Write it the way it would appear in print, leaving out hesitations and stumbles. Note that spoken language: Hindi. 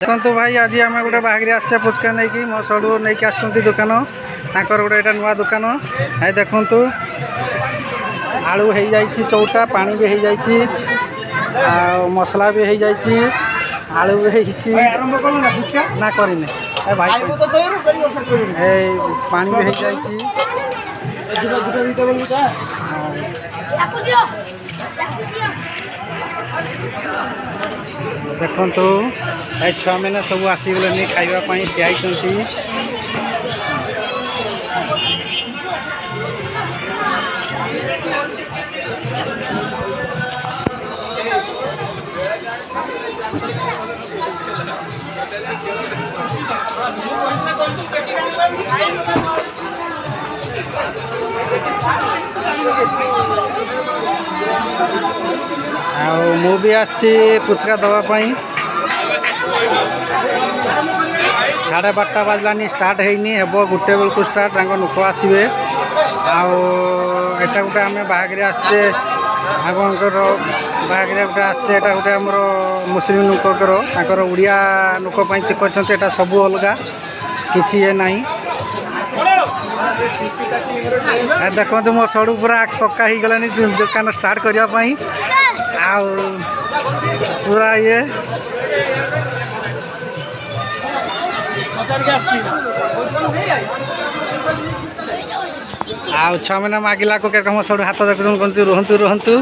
देखो भाई आज आम गोटे बाहरी आसचे पुचका नहीं कि मो सड़ू नहीं आस दुकान ताकर गोटे यहाँ नुआ दुकान है देखु आलू हो जाइए चौटा पानी भी हो जाइए मसला भी हो जाइए आलू भी ना करनी भाई पानी भी हो जाइए देखु ये छुआ मैंने सब आसीगले खावाई ठियाई मु भी आसची पुचका दवापाई 12:30 बाजलानी स्टार्ट होनी हे गोटे बेल को स्टार्ट नुक आसवे आटा गोटे आम बाहर आसचे आगर बाहर गोटे आसचे गोटे आमर मुस्लिम लुकर उड़िया लुकपाई कर सब अलग किसी ये ना देखो मो सड़ू पूरा पक्का हो गलानी दुकान स्टार्ट करने पूरा ये छुआ मैंने मागिला को क्या सड़ू हाथ देखुन रुहतु रुहतु